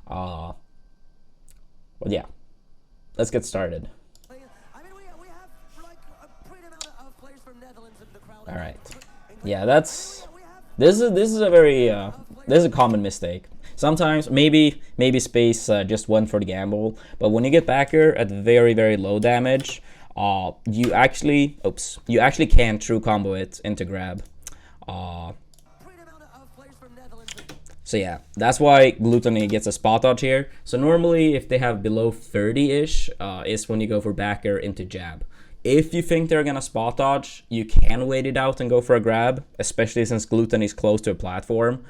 But yeah, let's get started. All right. Yeah, this is a very this is a common mistake. Sometimes maybe space just went for the gamble, but when you get backer at very low damage, you actually can true combo it into grab. So yeah, that's why Glutonny gets a spot dodge here. So normally if they have below 30-ish, is when you go for backer into jab. If you think they're gonna spot dodge, you can wait it out and go for a grab, especially since Glutonny is close to a platform,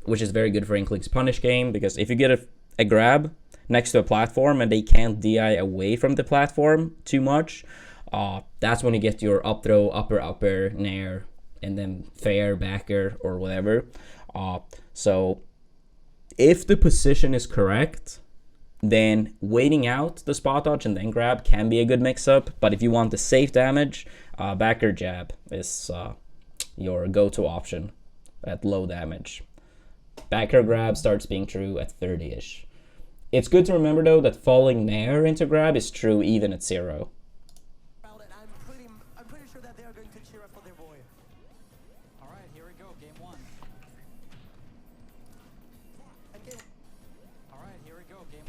which is very good for Inkling's punish game, because if you get a grab next to a platform and they can't DI away from the platform too much, that's when you get your up throw, upper, nair, and then fair, backer, or whatever. So if the position is correct, then waiting out the spot dodge and then grab can be a good mix-up. But if you want the safe damage, backer jab is your go-to option at low damage. Backer grab starts being true at 30-ish. It's good to remember though that falling nair into grab is true even at 0. I'm pretty sure that they are going to cheer up for their boy. All right, here we go, game 1.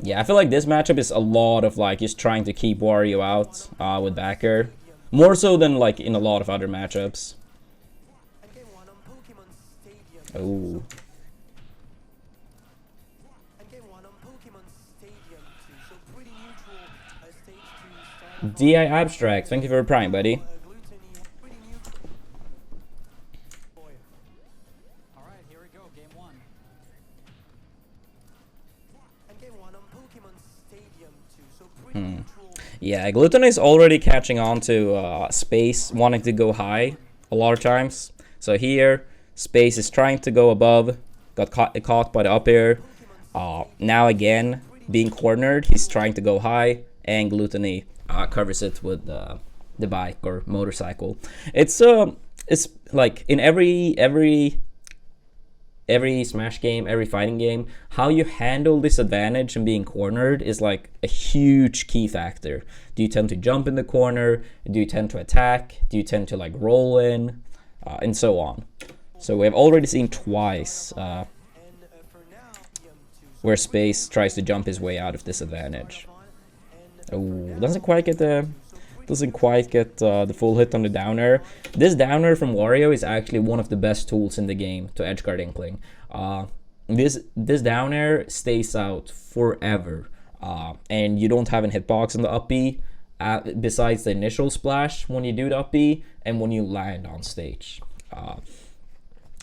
Yeah, I feel like this matchup is a lot of like just trying to keep Wario out with backer, more so than like in a lot of other matchups. Oh. DI Abstract, thank you for Prime, buddy. Yeah, Glutonny is already catching on to Space wanting to go high a lot of times. So here, Space is trying to go above, got caught by the up air. Now again, being cornered, he's trying to go high, and Glutonny covers it with the bike or motorcycle. It's like in every Smash game, every fighting game, how you handle this advantage and being cornered is like a huge key factor. Do you tend to jump in the corner? Do you tend to attack? Do you tend to like roll in? And so on. So we have already seen twice where Space tries to jump his way out of this advantage. Oh, doesn't quite get the full hit on the downer. This downer from Wario is actually one of the best tools in the game to edgeguard Inkling. This downer stays out forever, and you don't have an hitbox on the up B besides the initial splash when you do the up B and when you land on stage.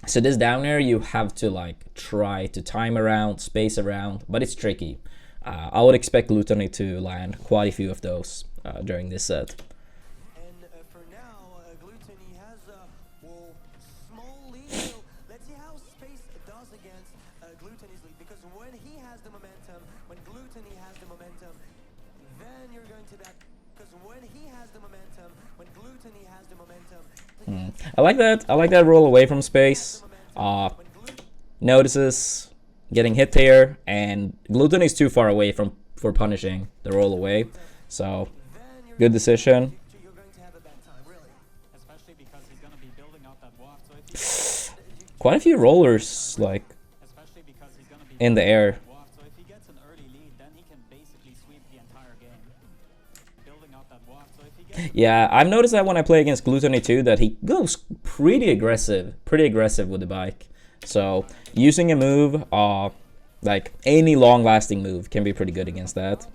So this downer you have to like try to time around, space around, but it's tricky. I would expect Glutonny to land quite a few of those during this set. And for now, Glutonny has a small lead. So let's see how Space does against Glutonny's lead. Because when he has the momentum, when Glutonny has the momentum, then you're going to that. Because when he has the momentum, when Glutonny has the momentum. I like that roll away from Space. Notices getting hit here, and Glutonny is too far away for punishing the roll away. So good decision. Quite a few rollers like in the air. Yeah, I've noticed that when I play against Glutonny too, that he goes pretty aggressive with the bike. So using a move, like any long-lasting move, can be pretty good against that.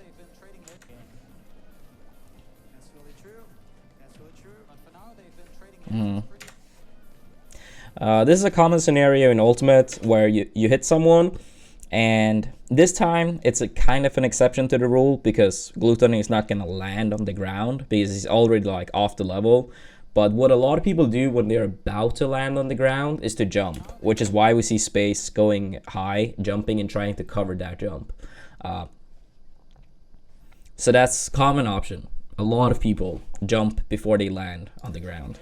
This is a common scenario in Ultimate where you hit someone, and this time it's a kind of an exception to the rule because Glutonny is not gonna land on the ground because he's already like off the level. But what a lot of people do when they're about to land on the ground is to jump, which is why we see Space going high, jumping and trying to cover that jump. So that's common option. A lot of people jump before they land on the ground.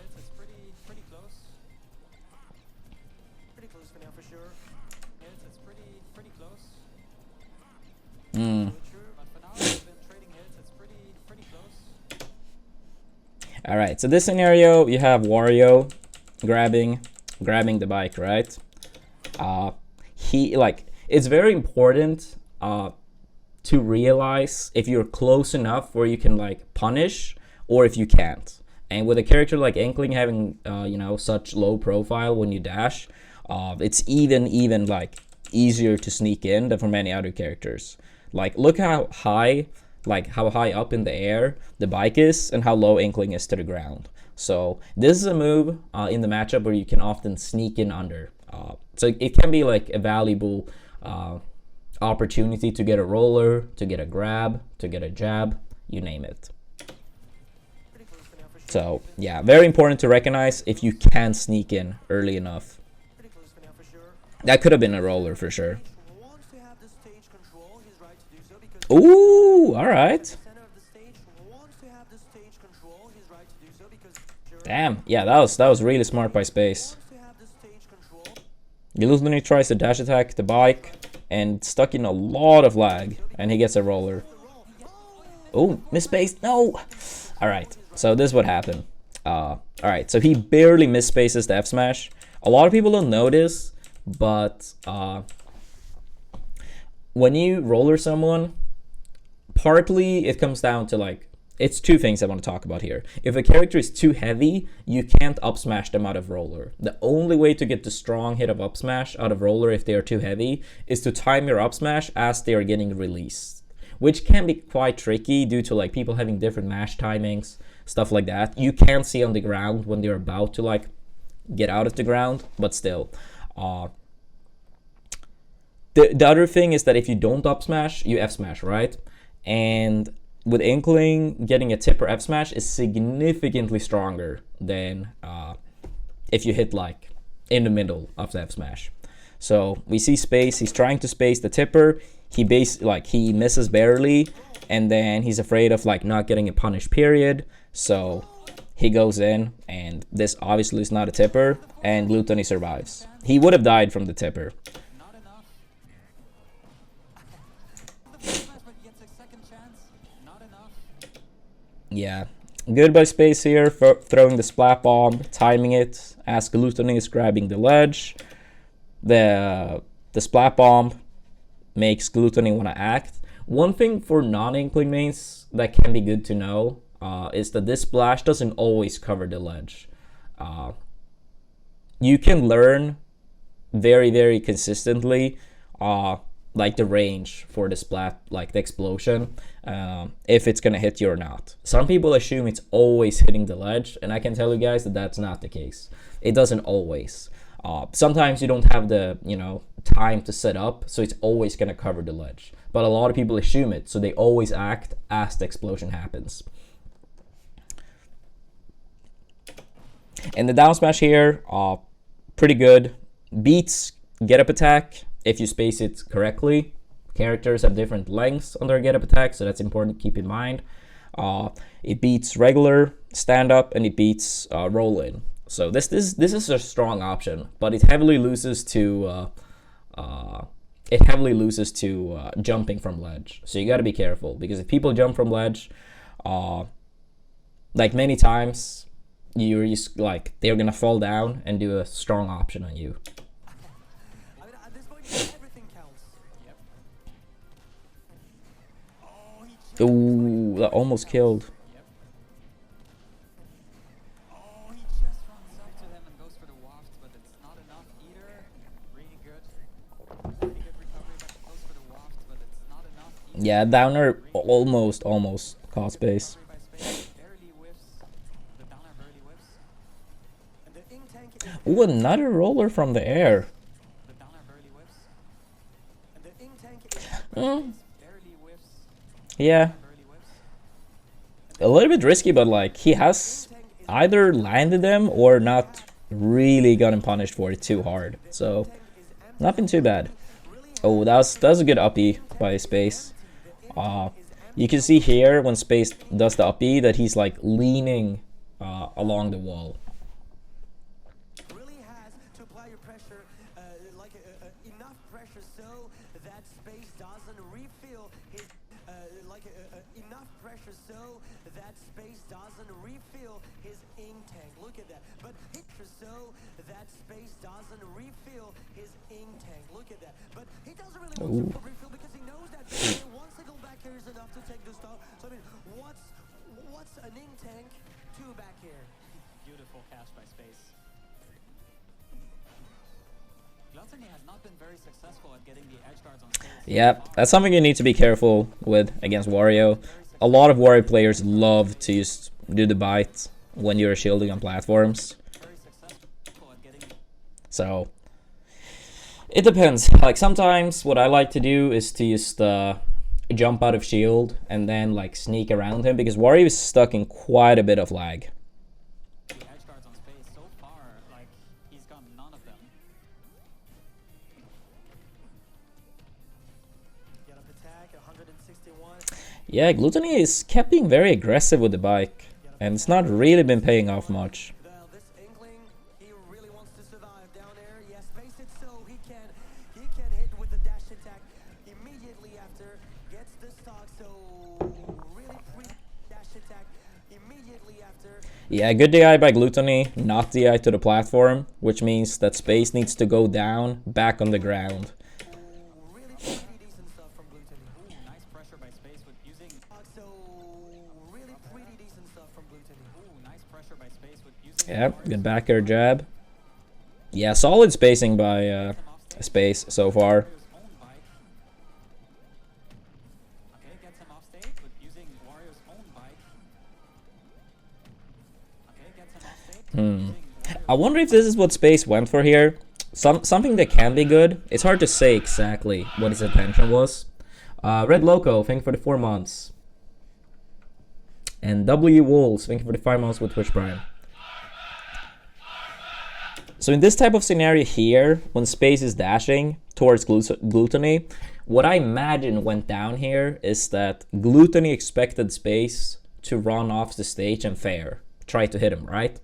All right, so this scenario, you have Wario grabbing the bike, right? It's very important to realize if you're close enough where you can like punish, or if you can't. And with a character like Inkling having such low profile when you dash, it's even like easier to sneak in than for many other characters. Like, look how high up in the air the bike is and how low Inkling is to the ground. So this is a move in the matchup where you can often sneak in under. So it can be like a valuable opportunity to get a roller, to get a grab, to get a jab, you name it. So yeah, very important to recognize if you can sneak in early enough. That could have been a roller for sure. Ooh, all right. Damn, yeah, that was really smart by Space. Glutonny tries to dash attack the bike and stuck in a lot of lag, and he gets a roller. Oh, misspaced, no! Alright, so this is what happened. Alright, so he barely misspaces the F smash. A lot of people don't notice, but when you roller someone, partly it comes down to like, it's two things I want to talk about here. If a character is too heavy, you can't up smash them out of roller. The only way to get the strong hit of up smash out of roller if they are too heavy is to time your up smash as they are getting released, which can be quite tricky due to like people having different mash timings, stuff like that. You can't see on the ground when they're about to like get out of the ground, but still. The other thing is that if you don't up smash, you F smash, right? And with Inkling, getting a tip or F smash is significantly stronger than if you hit like in the middle of the F smash. So we see Space, he's trying to space the tipper, he misses barely, and then he's afraid of like not getting a punish period, so he goes in, and this obviously is not a tipper, and Glutonny survives. He would have died from the tipper. Yeah, good by Space here for throwing the splat bomb, timing it as Glutonny is grabbing the ledge. The splat bomb makes Glutonny want to act. One thing for non-Inkling mains that can be good to know is that this splash doesn't always cover the ledge. You can learn very, very consistently like the range for the splat, like the explosion, if it's gonna hit you or not. Some people assume it's always hitting the ledge, and I can tell you guys that that's not the case. It doesn't always. Sometimes you don't have the time to set up, so it's always gonna cover the ledge. But a lot of people assume it, so they always act as the explosion happens. And the down smash here, pretty good. Beats get up attack if you space it correctly. Characters have different lengths on their get up attack, so that's important to keep in mind. It beats regular stand up, and it beats roll in. So this is a strong option, but it heavily loses to jumping from ledge. So you got to be careful, because if people jump from ledge, like many times, you're just like they're gonna fall down and do a strong option on you. Ooh, that almost killed. Yeah, downer almost caught Space. Ooh, another roller from the air. Yeah. A little bit risky, but like he has either landed them or not really gotten punished for it too hard. So not been too bad. Oh, that was a good uppie by Space. You can see here when Space does the uppie that he's like leaning along the wall. enough pressure so that space doesn't refill his ink tank. Look at that. But so that space doesn't refill his ink tank. Look at that. But he doesn't really want to refill because he knows that one single back here is enough to take the stop. So I mean, what's an ink tank to back here? Beautiful catch by Space. Glutonny has not been very successful at getting the edge guards on Space. Yeah, that's something you need to be careful with against Wario. A lot of Wario players love to just do the bite when you're shielding on platforms. So it depends. Like sometimes what I like to do is to just jump out of shield and then like sneak around him because Wario is stuck in quite a bit of lag. The edge guards on Space so far, like he's got none of them. Get up attack, 161. Yeah, Glutonny is kept being very aggressive with the bike, and it's not really been paying off much. Well, this inkling, he really wants to survive down there. Yes, face it so he can hit with the dash attack immediately after. Gets the stock, so really pretty dash attack immediately after. Yeah, good DI by Glutonny, not DI to the platform, which means that Space needs to go down, back on the ground. Really pretty decent stuff from Glutonny. Ooh, nice pressure by Space with using. So really pretty decent stuff from Glutonny. Ooh, nice pressure by Space with using. Yep, good back air jab. Yeah, solid spacing by Space so far. Wario's own bike. Okay, gets him off stage with using Wario's own bike. Okay, gets him off stage. Using I wonder if this is what Space went for here. Something that can be good. It's hard to say exactly what his intention was. Red Loco, thank you for the 4 months. And W Wolves, thank you for the 5 months with Twitch Prime. So in this type of scenario here, when Space is dashing towards Glutonny, what I imagine went down here is that Glutonny expected Space to run off the stage and fair, try to hit him, right?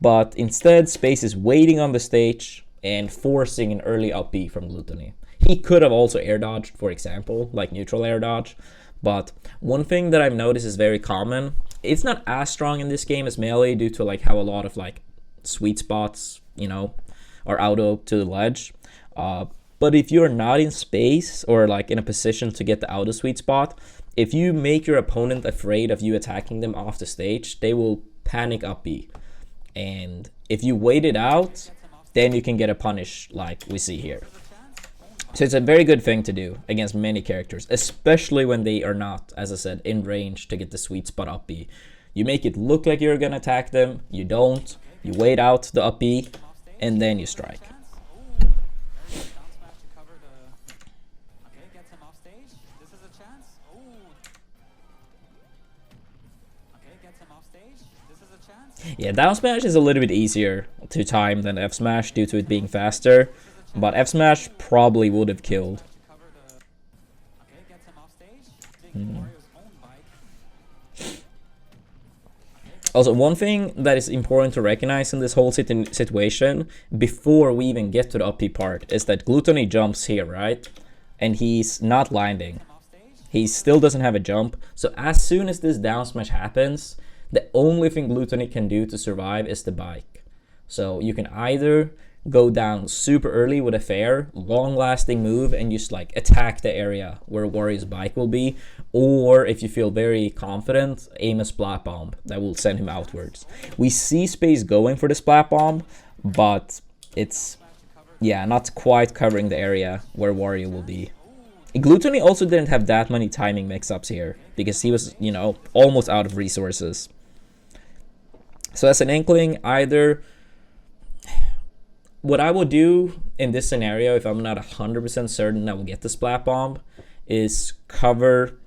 But instead, Space is waiting on the stage and forcing an early up B from Glutonny. He could have also air dodged, for example, like neutral air dodge. But one thing that I've noticed is very common. It's not as strong in this game as Melee due to like how a lot of like sweet spots, you know, are auto to the ledge. But if you're not in space or like in a position to get the auto sweet spot, if you make your opponent afraid of you attacking them off the stage, they will panic up B. And if you wait it out, then you can get a punish like we see here. So it's a very good thing to do against many characters, especially when they are not, as I said, in range to get the sweet spot up B. You make it look like you're gonna attack them, you don't, you wait out the up B, and then you strike. Yeah, down smash is a little bit easier to time than F smash due to it being faster, but F smash probably would have killed. Also, one thing that is important to recognize in this whole situation, before we even get to the up B part, is that Glutonny jumps here, right? And he's not landing. He still doesn't have a jump, so as soon as this down smash happens, the only thing Glutonny can do to survive is the bike. So you can either go down super early with a fair, long-lasting move and just like attack the area where Wario's bike will be, or if you feel very confident, aim a splat bomb that will send him outwards. We see Space going for the splat bomb, but it's, yeah, not quite covering the area where Wario will be. Glutonny also didn't have that many timing mix-ups here because he was, you know, almost out of resources. So as an inkling, either what I will do in this scenario, if I'm not 100% certain I will get the splat bomb, is cover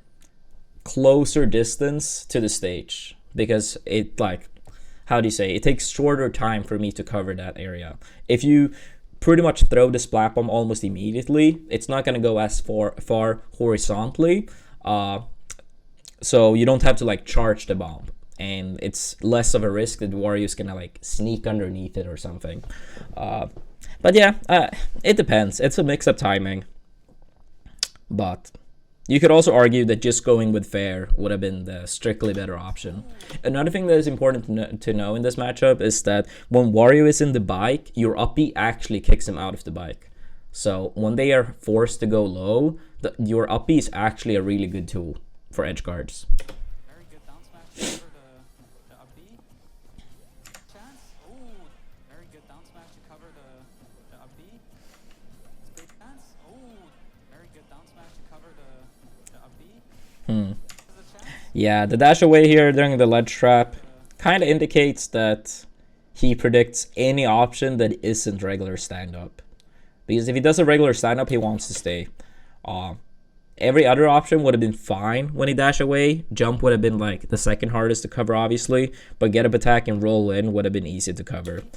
closer distance to the stage, because it, like, how do you say, it takes shorter time for me to cover that area. If you pretty much throw the splat bomb almost immediately, it's not going to go as far horizontally, so you don't have to like charge the bomb, and it's less of a risk that Wario's gonna like sneak underneath it or something. But yeah, it depends. It's a mix-up timing, but You could also argue that just going with fair would have been the strictly better option. Another thing that is important to know in this matchup is that when Wario is in the bike, your up B actually kicks him out of the bike. So when they are forced to go low, your up B is actually a really good tool for edge guards. Very good down smash to cover the up B. Chance. Ooh, very good down smash to cover the up B. Split chance. Ooh, very good down smash to cover the up B. Yeah, the dash away here during the ledge trap kind of indicates that he predicts any option that isn't regular stand-up. Because if he does a regular stand-up, he wants to stay. Every other option would have been fine when he dash away. Jump would have been like the second hardest to cover, obviously. But get up attack and roll in would have been easy to cover. It's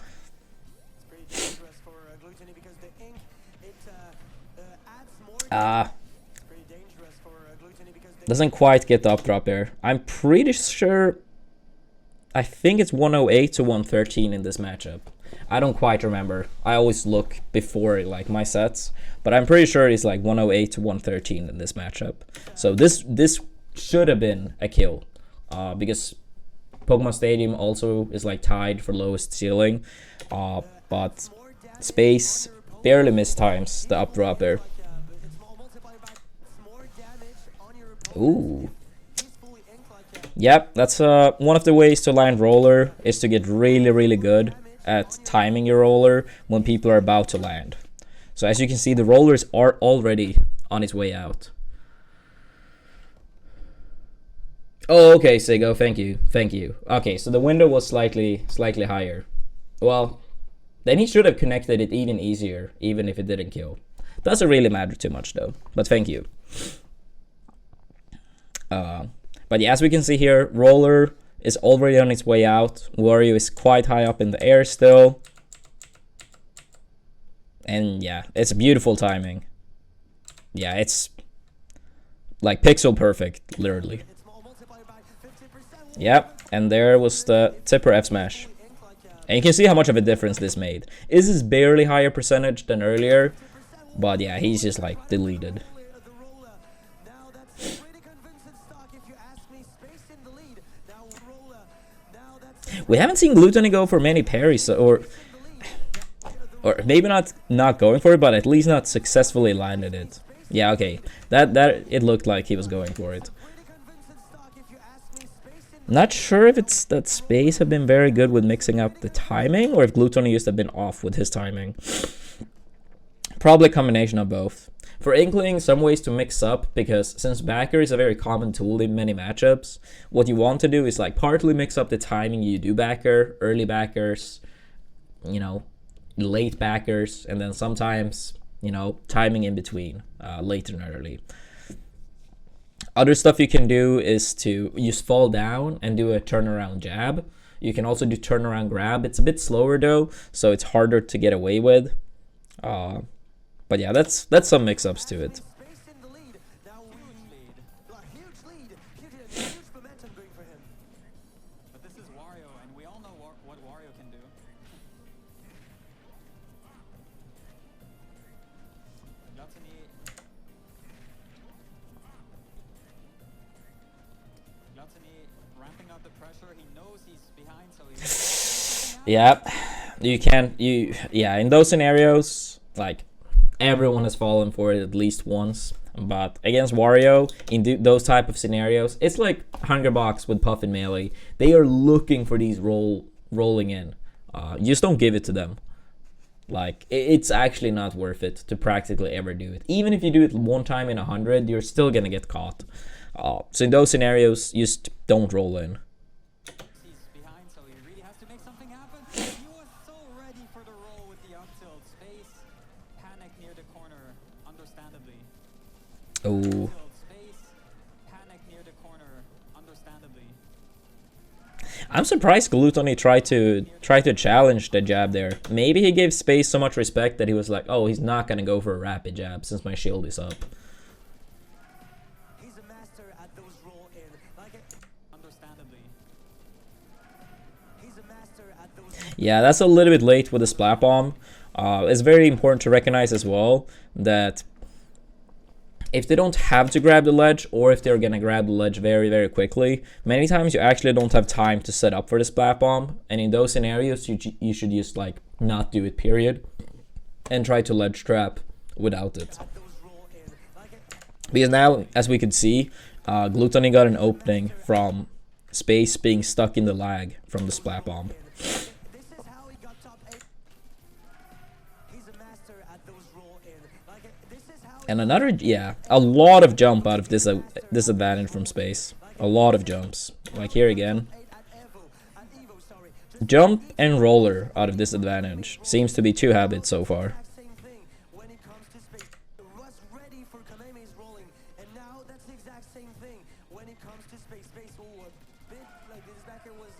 pretty dangerous for Glutonny because the ink, it adds more damage. It's pretty dangerous for Glutonny because the Doesn't quite get the up drop there. I'm pretty sure... I think it's 108 to 113 in this matchup. I don't quite remember. I always look before like my sets, but I'm pretty sure it's like 108 to 113 in this matchup. So this should have been a kill, because Pokemon Stadium also is like tied for lowest ceiling, but Space barely mistimes the up drop there. it's multiplied by more damage on your opponent. Ooh. He's fully inked like Yep, that's one of the ways to land roller is to get really good at timing your roller when people are about to land. So as you can see, the rollers are already on its way out. Oh, okay, Sigo, thank you. Okay, so the window was slightly higher. Well, then he should have connected it even easier, even if it didn't kill. Doesn't really matter too much though, but thank you. But yeah, as we can see here, roller is already on its way out. Wario is quite high up in the air still. And yeah, it's beautiful timing. Yeah, it's like pixel perfect, literally. it's multiplied by 50%. Yep, and there was the tipper F smash. And you can see how much of a difference this made. This is barely higher percentage than earlier, but yeah, he's just like deleted. The roller. Now that's pretty convincing stock if you ask me. Space in the lead. Now roller. Now that's We haven't seen Glutonny go for many parries, or maybe not going for it, but at least not successfully landed it. Yeah, okay, that it looked like he was going for it. pretty convincing stock if you ask me. Space in Not sure if it's that Space have been very good with mixing up the timing, or if Glutonny used to have been off with his timing. Probably a combination of both. For Inkling, some ways to mix up, because since backer is a very common tool in many matchups, what you want to do is like partly mix up the timing you do backer, early backers, you know, late backers, and then sometimes, you know, timing in between, late and early. Other stuff you can do is to just fall down and do a turnaround jab. You can also do turnaround grab. It's a bit slower though, so it's harder to get away with. But yeah, that's some mix-ups to it. Space in the lead. Now huge lead. Huge lead. Huge momentum going for him. But this is Wario, and we all know what Wario can do. Glutonny ramping up the pressure. He knows he's behind, so he's Yeah, yeah, in those scenarios, like, everyone has fallen for it at least once. But against Wario, in those type of scenarios, it's like Hungerbox with Puff and Melee. They are looking for these rolling in. You just don't give it to them. Like, it's actually not worth it to practically ever do it. Even if you do it one time in 100, you're still gonna get caught. So in those scenarios, you just don't roll in. he's behind, so he really has to make something happen. He was so ready for the roll with the up tilt. Space panic near the corner, understandably. Oh. Space panic near the corner, understandably. I'm surprised Glutonny tried to challenge the jab there. Maybe he gave Space so much respect that he was like, oh, he's not gonna go for a rapid jab since my shield is up. He's a master at those roll in. Understandably. He's a master at those. Yeah, that's a little bit late with the splat bomb. It's very important to recognize as well that if they don't have to grab the ledge, or if they're gonna grab the ledge very, very quickly, many times you actually don't have time to set up for the splat bomb. And in those scenarios, you should just like not do it, period, and try to ledge trap without it. Because now, as we could see, Glutonny got an opening from space being stuck in the lag from the splat bomb. This is how he got top 8. He's a master at those roll in. Like this is how. And another, yeah, a lot of jump out of this disadvantage from space. A lot of jumps. Like here again. Jump and roller out of disadvantage. Seems to be 2 habits so far. Same thing when it comes to space. Was ready for Kamehameha's rolling, and now that's the exact same thing when it comes to space. Space, oh, a bit like this backer was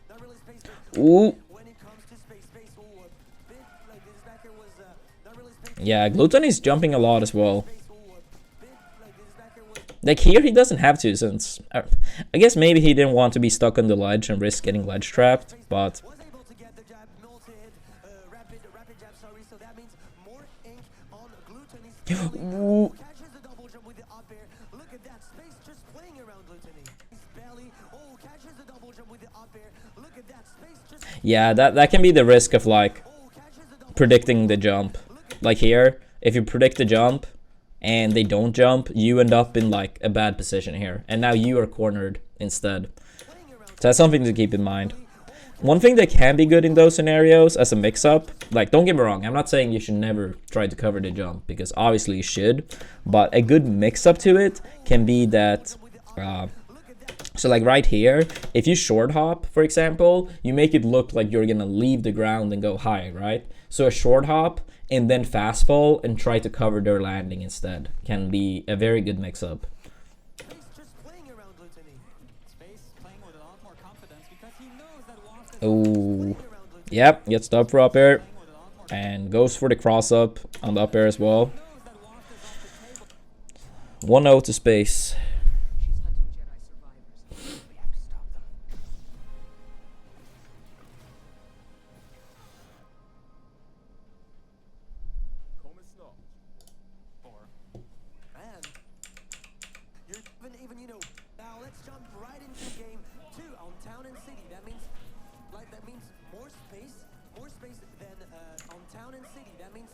not really space. Ooh. When it comes to space, space, oh, a bit like this backer was not really space. Yeah, Glutonny's jumping a lot as well. Space, oh, a bit like this backer was. Like here, he doesn't have to, since I guess maybe he didn't want to be stuck on the ledge and risk getting ledge trapped, but Was able to get the jab, multi-hit, rapid jab, sorry, so that means more ink on Glutonny's belly. Catches the double jump with the up air. Look at that space just playing around Glutonny. His belly, oh, catches the double jump with the up air. Look at that space just, yeah, that can be the risk of like oh, catches the double predicting the jump. Like here, if you predict the jump and they don't jump, you end up in like a bad position here, and now you are cornered instead. playing around. So that's something to keep in mind. One thing that can be good in those scenarios as a mix-up, like don't get me wrong, I'm not saying you should never try to cover the jump, because obviously you should, but a good mix-up to it can be that, so like right here, if you short hop, for example, you make it look like you're gonna leave the ground and go high, right? So a short hop and then fast fall and try to cover their landing instead can be a very good mix-up. Space just playing around Glutonny. Space playing with a lot more confidence because he knows that Waft is Oh, yep, gets the up for up air and goes for the cross up on the up air as well. 1-0 to space. She's hunting Jedi survivors. We have to stop them. Man, you're even, you know, now let's jump right into game 2 on Town and City. That means more space than on Town and City. That means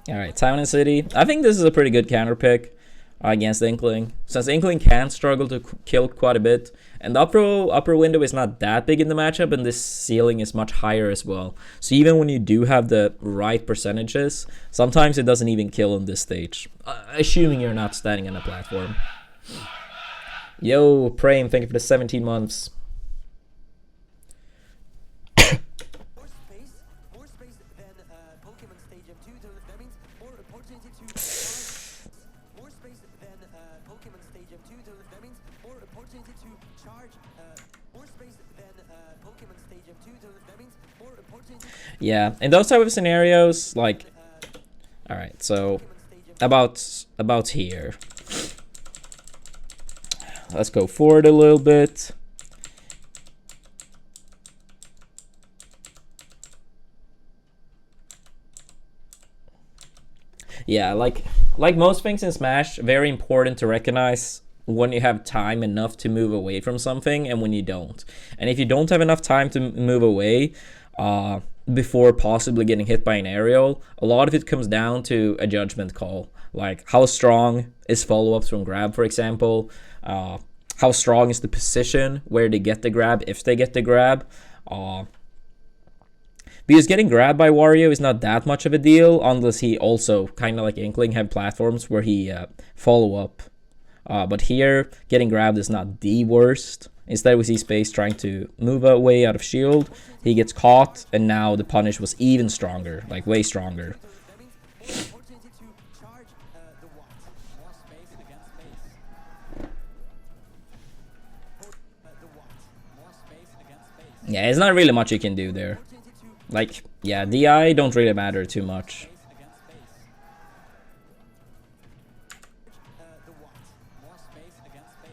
Alright, Town and City. I think this is a pretty good counter pick against Inkling, since Inkling can struggle to kill quite a bit, and the upper window is not that big in the matchup, and this ceiling is much higher as well. So even when you do have the right percentages, sometimes it doesn't even kill on this stage, assuming you're not standing on a platform. Yo, Prame, thank you for the 17 months. more space than Pokemon Stadium 2. That means more opportunity to more space than Pokemon Stadium 2. That means more opportunity to charge. More space than Pokemon Stadium 2. That means more opportunity. Yeah, in those type of scenarios, like, all right, so about here. Let's go forward a little bit. Yeah, like most things in Smash, very important to recognize when you have time enough to move away from something and when you don't. And if you don't have enough time to move away before possibly getting hit by an aerial, a lot of it comes down to a judgment call. Like, how strong is follow-ups from grab, for example? How strong is the position where they get the grab, if they get the grab? Because getting grabbed by Wario is not that much of a deal, unless he also, kind of like Inkling, have platforms where he follow up. But here, getting grabbed is not the worst. Instead, we see Space trying to move away out of shield. He gets caught, and now the punish was even stronger, like way stronger. That means more opportunity to charge the Watt. More space against space. The Watt. More space against space. Yeah, it's not really much you can do there. Like, yeah, DI don't really matter too much. Space against space. The Watt. More space against space.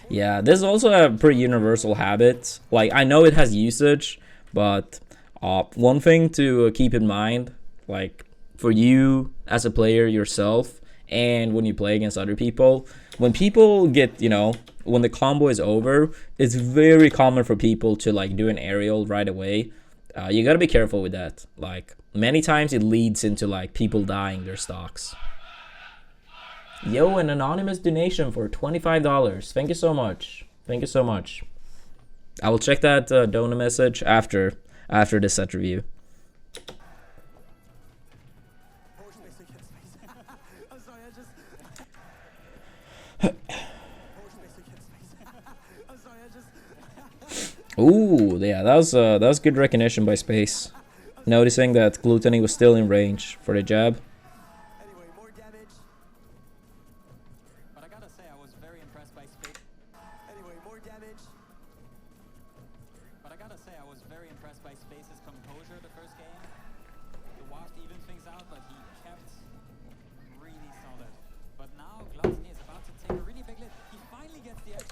Yeah, this is also a pretty universal habit. Like, I know it has usage, but one thing to keep in mind, like, for you as a player yourself, and when you play against other people. When people get, you know, when the combo is over, it's very common for people to like do an aerial right away. You gotta be careful with that. Like, many times it leads into like people dying their stocks. Yo, an anonymous donation for $25. Thank you so much. Thank you so much. I will check that donor message after this set review. Ooh, yeah, that was good recognition by Space. Noticing that Glutonny was still in range for the jab. Anyway, more damage. But I gotta say, I was very impressed by Space. Anyway, more damage. But I gotta say, I was very impressed by Space's composure the first game. The Waft evened things out, but he kept really solid. But now Glutonny is about to take a really big lead. He finally gets the edge.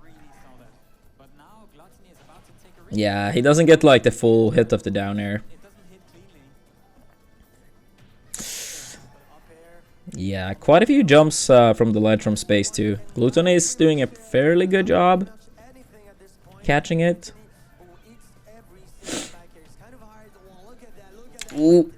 Really solid. But now Glutonny is about to take a really Yeah, he doesn't get like the full hit of the down air. It doesn't hit cleanly. Up air. Yeah, quite a few jumps from the ledge from Space too. Glutonny is doing a fairly good job Anything at this point. catching it. Who eats every single back air. It's kind of hard. Well, look at that. Look at that. Ooh,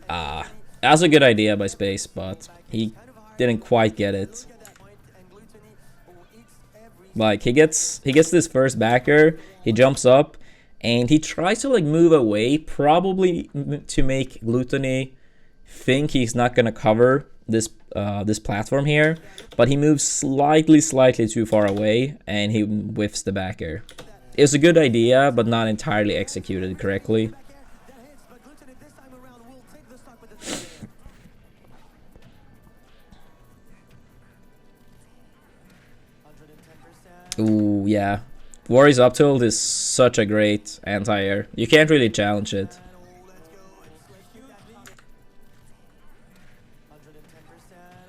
that's a good idea by Space, but he didn't quite get it. Look at that point. And Glutonny, who eats every Like, he gets this first backer, he jumps up, and he tries to like move away, probably to make Glutonny think he's not gonna cover this this platform here, but he moves slightly too far away, and he whiffs the backer. It's a good idea, but not entirely executed correctly. back air. That hits, but Glutonny this time around will take the stock with the third air. 110%. Ooh, yeah. Warrior's up tilt is such a great anti-air. You can't really challenge it. Let's go. Let's keep that lead. 110%.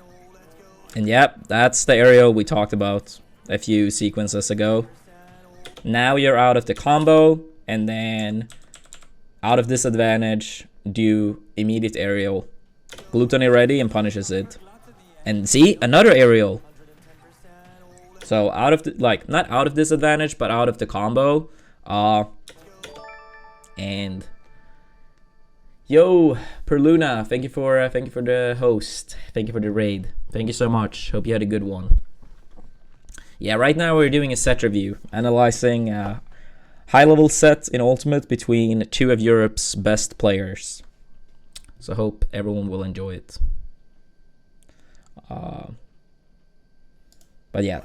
Oh, let's go. And yep, that's the aerial we talked about a few sequences ago. Now you're out of the combo, and then out of disadvantage, do immediate aerial. Glutonny ready and punishes it. And see, another aerial. So out of the, like, not out of disadvantage, but out of the combo. And yo, Perluna, thank you for the host. Thank you for the raid. Thank you so much. Hope you had a good one. Yeah, right now we're doing a set review, analyzing high-level set in Ultimate between two of Europe's best players. So hope everyone will enjoy it. But yeah,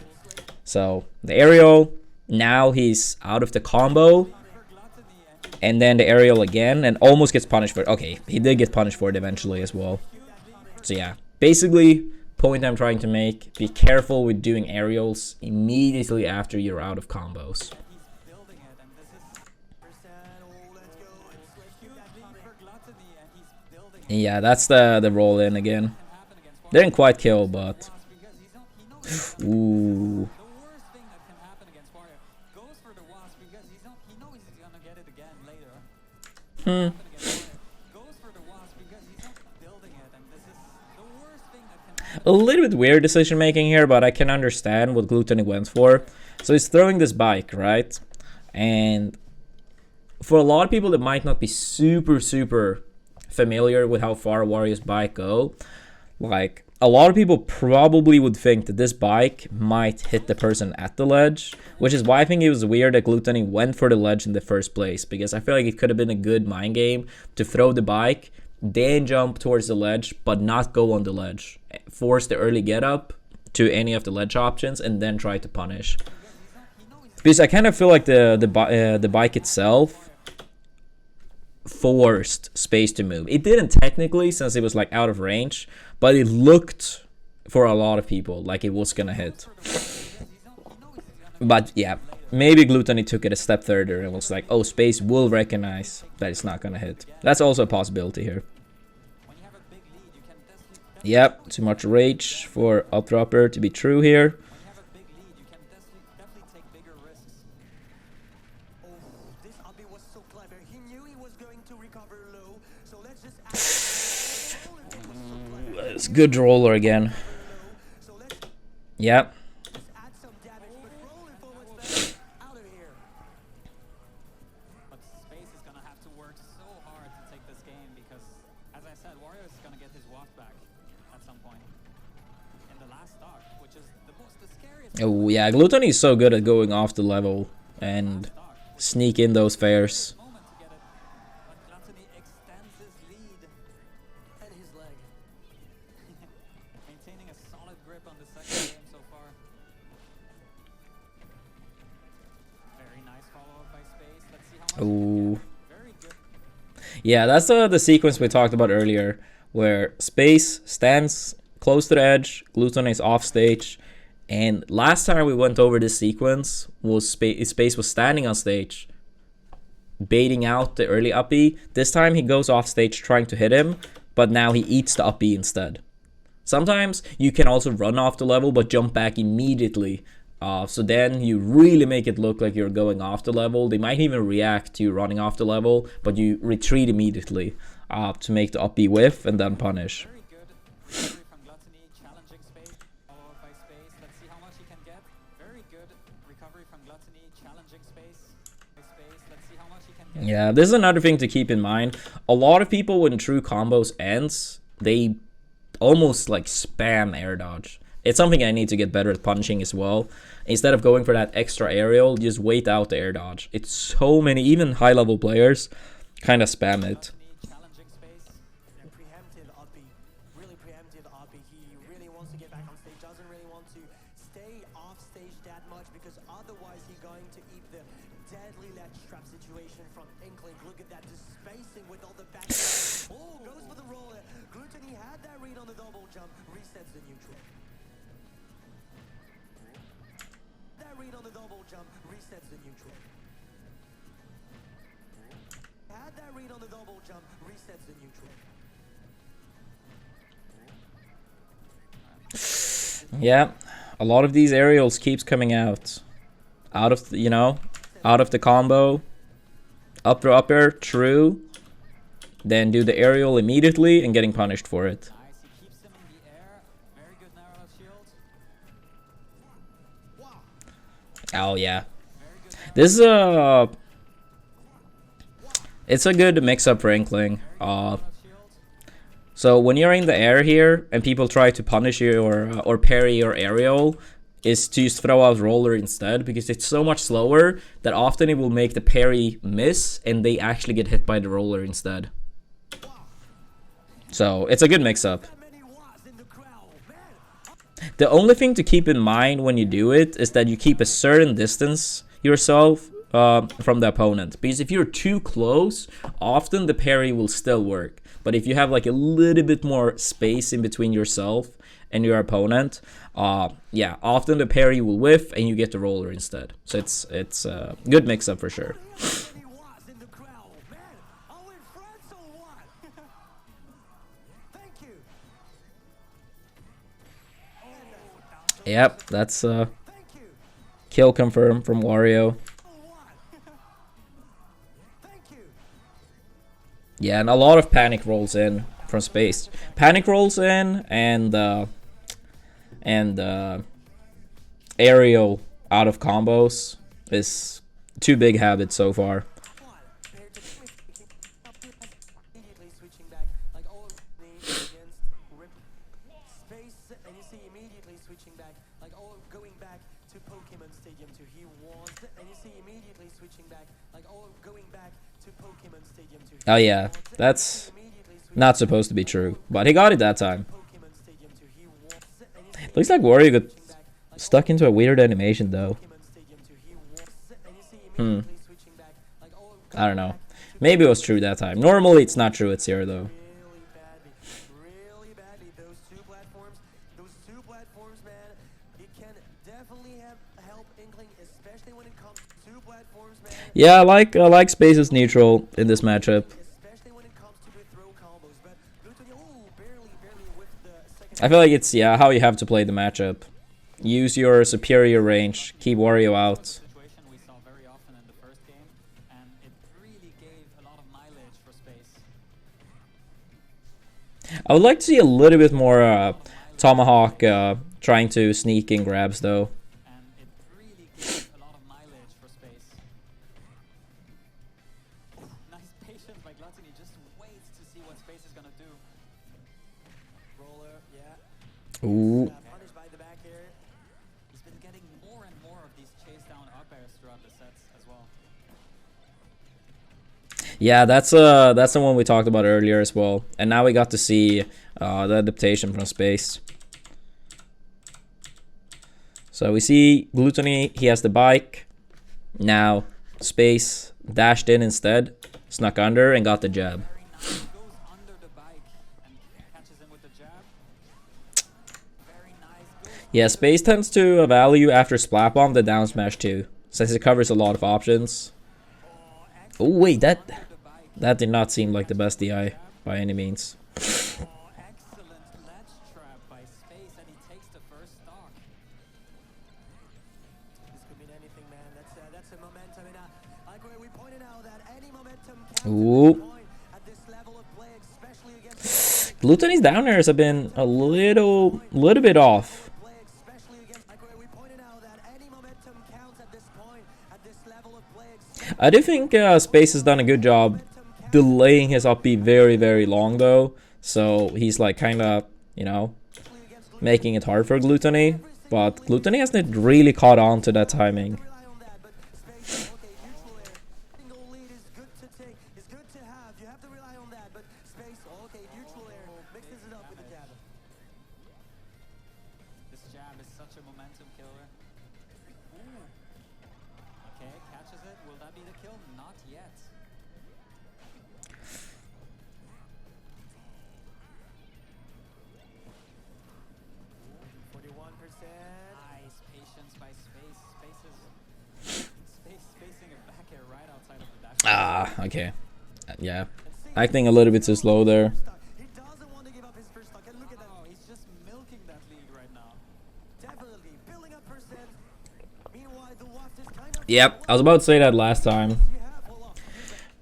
so the aerial, now he's out of the combo, and then the aerial again, and almost gets punished for it. Okay, he did get punished for it eventually as well. So yeah, basically, point I'm trying to make, be careful with doing aerials immediately after you're out of combos. building it, and this is And yeah, that's the roll in again. Didn't quite kill, but ooh. the worst thing that can happen against Warrior. Goes for the Wasp because he knows he's gonna get it again later. Goes for the Wasp because he's not building it, and this is the worst thing that can happen. A little bit weird decision making here, but I can understand what Glutonny went for. So he's throwing this bike, right? And for a lot of people that might not be super familiar with how far Warrior's bike go, like a lot of people probably would think that this bike might hit the person at the ledge, which is why I think it was weird that Glutonny went for the ledge in the first place, because I feel like it could have been a good mind game to throw the bike, then jump towards the ledge, but not go on the ledge. Force the early get up to any of the ledge options, and then try to punish. Because I kind of feel like the bike itself forced Space to move. It didn't technically, since it was like out of range, but it looked for a lot of people like it was gonna hit. But yeah, maybe Glutonny took it a step further and was like, oh, Space will recognize that it's not gonna hit. That's also a possibility here. When you have a big lead, you can definitely Yep, too much rage for Updropper to be true here. take bigger risks. Oh, this Abi was so clever. He knew he was going to recover low, so let's just add. It's good roller again. Yep. Just add some damage, but rolling forwards, man. Out of here. But Space is gonna have to work so hard to take this game because, as I said, Wario is gonna get his waft back at some point in the last stock, which is the scariest Oh yeah, Glutonny is so good at going off the level and stock. sneak in those fares. Moment to get it, but Glutonny extends his lead. And his leg. Maintaining a solid grip on the second game so far. Very nice follow-up by Space. Let's see how much he can Ooh. get. Very good. Yeah, that's the sequence we talked about earlier, where Space stands close to the edge, Glutonny is off stage, and last time we went over this sequence was Space was standing on stage, baiting out the early up B. This time he goes off stage trying to hit him, but now he eats the up B instead. Sometimes you can also run off the level but jump back immediately. So then you really make it look like you're going off the level. They might even react to you running off the level, but you retreat immediately to make the up B whiff and then punish. Very good recovery from Glutonny, challenging Space. Follow-up by Space. Let's see how much he can get. Very good recovery from Glutonny, challenging Space. Let's see how much he can get. Yeah, this is another thing to keep in mind. A lot of people, when true combos ends, they almost like spam air dodge. It's something I need to get better at punishing as well. Instead of going for that extra aerial, just wait out the air dodge. It's so many, even high level players kind of spam it. Glutonny, challenging Space. And preemptive up B. Really preemptive up B. He really wants to get back on stage. Doesn't really want to stay off stage that much because otherwise he's going to eat the deadly ledge trap situation from Inkling. Look at that, the spacing with all the back. Oh, goes for the roller. Glutonny had that read on the double jump. Resets the neutral. That read on the double jump. Resets the neutral. Had that read on the double jump. Resets the neutral. Yeah, a lot of these aerials keeps coming out of the, out of the combo. Up throw up air, true. Then do the aerial immediately and getting punished for it. Nice, he keeps them in the air. Very good narrow shield. Oh yeah, this is it's a good mix-up for Inkling. Shield. So when you're in the air here and people try to punish you or parry your aerial, is to just throw out roller instead, because it's so much slower that often it will make the parry miss and they actually get hit by the roller instead. So it's a good mix-up. The only thing to keep in mind when you do it is that you keep a certain distance yourself from the opponent, because if you're too close, often the parry will still work. But if you have like a little bit more space in between yourself and your opponent, yeah, often the parry will whiff and you get the roller instead. So it's a good mix-up for sure. Yep, that's kill confirmed from Wario. Yeah, and a lot of panic rolls in from Space. Panic rolls in and aerial out of combos is two big habits so far. Immediately switching back, like all against Space, and you see immediately switching back, like all going back to Pokemon Stadium 2. He wants, and you see immediately switching back, like all going back to Pokemon Stadium 2. Oh yeah, that's not supposed to be true, but he got it that time. Pokemon Stadium 2. He wants, and you see Looks like Wario got stuck into a weird animation though. Pokemon Stadium 2. He wants, and you see immediately switching back, like all I don't know. Maybe it was true that time. Normally it's not true at Zero though. really badly. Those two platforms, man, it can definitely help Inkling, especially when it comes to two platforms, man. Yeah, I like Space's neutral in this matchup. Especially when it comes to the throw combos, but Glutonny, barely with the second. I feel like it's how you have to play the matchup. Use your superior range, keep Wario out. Situation we saw very often in the first game, and it really gave a lot of mileage for Space. I would like to see a little bit more Tomahawk trying to sneak in grabs though. And it really gives a lot of mileage for Space. Nice patience by Glutonny, just waits to see what Space is gonna do. Roller, yeah. Ooh. Punished by the back here. He's been getting more and more of these chase down up airs throughout the sets as well. Yeah, that's the one we talked about earlier as well. And now we got to see the adaptation from Space. So we see Glutonny, he has the bike. Now Space dashed in instead, snuck under and got the jab. Very nice. He goes under the bike and catches him with the jab. Very nice. Goes Yeah, Space tends to value after Splat Bomb the down smash too, since it covers a lot of options. Oh wait, under the bike. that did not seem like the best DI by any means. Oh, excellent ledge trap by Space, and he takes the first stock. This could mean anything, man. That's a momentum. And like we pointed out, that any momentum counts Ooh. at this point, at this level of play, especially against Glutonny's down airs have been a little bit off. play, especially against like we pointed out, that any momentum counts at this point, at this level of play. I do think Space has done a good job delaying his up B very, very long though. So he's like kind of, you know, making it hard for Glutonny. But Glutonny hasn't really caught on to that timing. Rely on that, but Space, okay, neutral air. Single lead is good to take, is good to have. You have to rely on that, but Space, okay, neutral air, mixes it up with the jab. This jab is such a momentum killer. Ooh. Okay, catches it. Will that be the kill? Not yet. 41%. Nice patience by Space. Space spacing a back air right outside of the dash. Ah, okay. Yeah. Acting a little bit too slow there. He doesn't want to give up his first stock, and look at that. Oh, he's just milking that lead right now. Definitely building up percent. Meanwhile, the waft is kind of. Yep, I was about to say that last time. You have, hold on.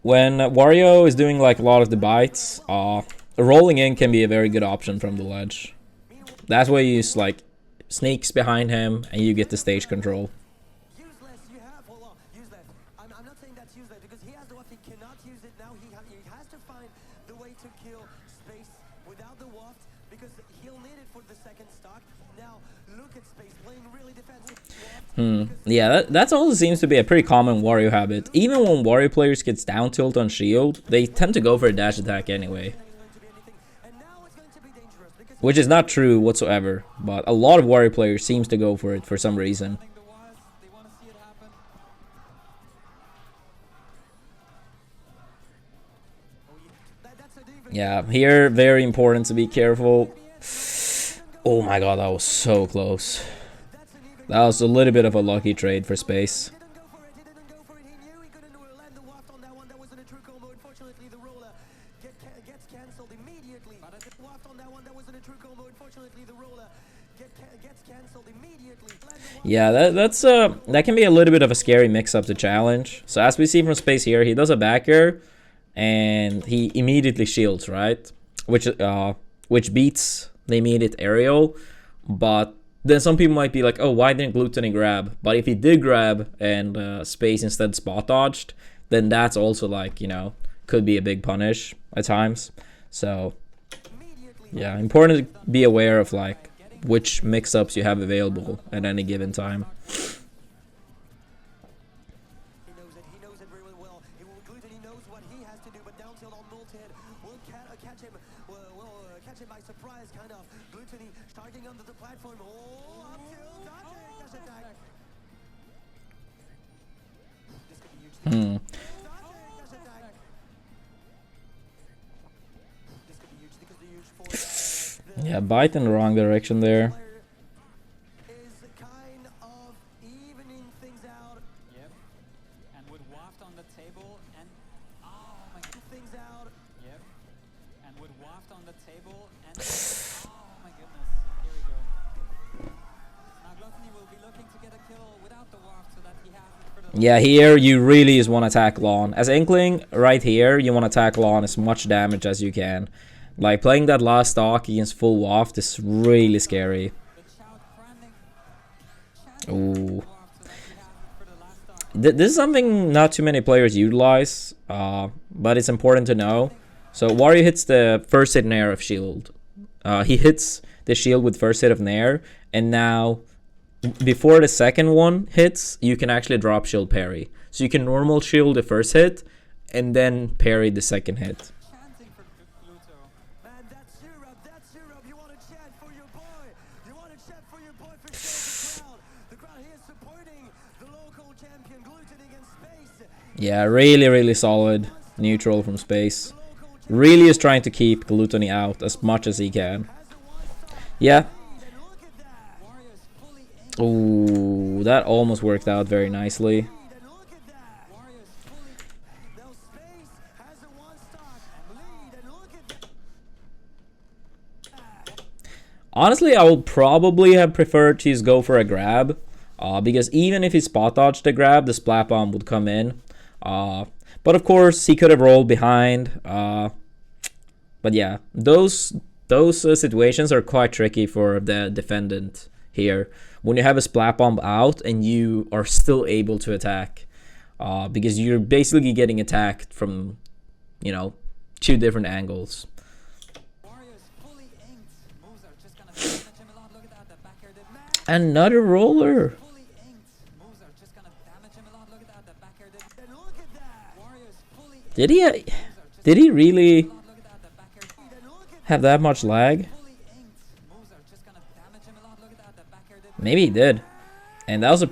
When Wario is doing like a lot of the bites, rolling in can be a very good option from the ledge. That's where you use like sneaks behind him and you get the stage control. Useless, you have, hold on. Useless. I'm not saying that's useless because he has the waft. He cannot use it now. He has to find the way to kill Space without the waft because he'll need it for the second stock. Now, look at Space playing really defensive. Yeah, that also seems to be a pretty common Wario habit. Even when Wario players gets down tilt on shield, they tend to go for a dash attack anyway. And now it's going to be dangerous because Which is not true whatsoever, but a lot of Wario players seems to go for it for some reason. I think the was, they want to see it happen. that's a defense. Yeah, here very important to be careful. Oh my god, that was so close. That's an even. That was a little bit of a lucky trade for Space. Didn't go for it. He didn't go for it. He knew he couldn't land the waft on that one. That wasn't a true combo. Unfortunately, the roller gets cancelled immediately. The waft on that one. That wasn't a true combo. Unfortunately, the roller gets cancelled immediately. Land the waft. Yeah, that can be a little bit of a scary mix-up to challenge. So as we see from Space here, he does a back air, and he immediately shields, right? Which beats the immediate aerial. But then some people might be like, oh, why didn't Glutonny grab? But if he did grab and Space instead spot dodged, then that's also like, you know, could be a big punish at times. So yeah, important to be aware of like which mix-ups you have available at any given time. He knows it really well. Glutonny knows what he has to do, but down tilt on Multed will catch him. Will catch him by surprise, kind of. Glutonny starting under the platform. Oh, up tilt, dash attack. This could be huge. Dash attack. This could be huge. This could be huge for Yeah, bite in the wrong direction there. is kind of evening things out. Yep. And with waft on the table and oh my god. Things out. Yep. And with waft on the table and oh my goodness. Here we go. Now Glutonny will be looking to get a kill without the waft so that he has it for the Yeah, here you really just want to tackle on. As Inkling, right here, you want to tackle on as much damage as you can. Like, playing that last stock against full waft is really scary. shout This is something not too many players utilize, but it's important to know. So Wario hits the first hit nair of shield. He hits the shield with first hit of nair, and now before the second one hits, you can actually drop shield parry. So you can normal shield the first hit, and then parry the second hit. Chanting for Gluto. Man, that's Europe, that's Europe. You want to chant for your boy. You want to chant for your boy for sure. The crowd here supporting the local champion Glutonny against Space. Yeah, really solid neutral from Space. Really is trying to keep Glutonny out as much as he can. Yeah. Warriors fully inked. Ooh, that almost worked out very nicely. And look at that. Warriors fully Now Space has a one-stock lead. And look at that. Honestly, I would probably have preferred to just go for a grab. Because even if he spot dodged the grab, the splat bomb would come in. But of course, he could have rolled behind. But yeah, those situations are quite tricky for the defendant here. When you have a splat bomb out and you are still able to attack. Because you're basically getting attacked from, you know, 2 different angles. Warriors fully inked. Moves are just gonna damage him a lot. Look at that. The back air did Another roller. fully inked. Moves are just gonna damage him a lot. Look at that. The back air did And look at that. Warriors fully Did he really look at that. The back air And look at have that much lag? fully inked. Moves are just gonna damage him a lot. Look at that. The back air did Maybe he did. And that was a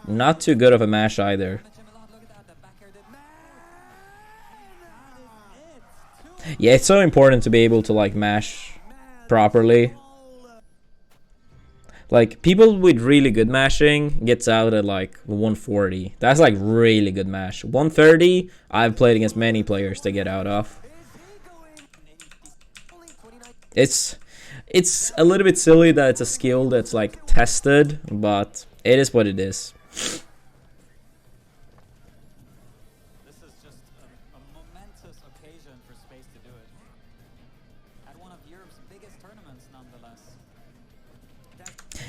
not too good of a mash either. damage him a lot. Look at that. The back air did Yeah, it's so important to be able to like mash properly. Like people with really good mashing gets out at like 140. That's like really good mash. 130, I've played against many players to get out of. It's a little bit silly that it's a skill that's like tested, but it is what it is. This is just a momentous occasion for Space to do it. At one of Europe's biggest tournaments, nonetheless.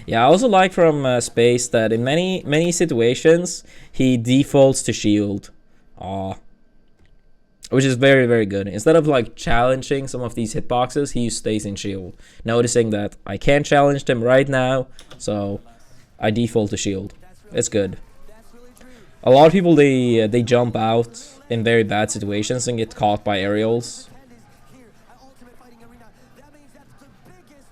Yeah, I also like from Space that in many situations he defaults to shield, which is very good. Instead of like challenging some of these hitboxes, he stays in shield, noticing that I can't challenge them right now, so I default to shield. It's good. A lot of people they jump out in very bad situations and get caught by aerials. here at Ultimate Fighting Arena. That means that's the biggest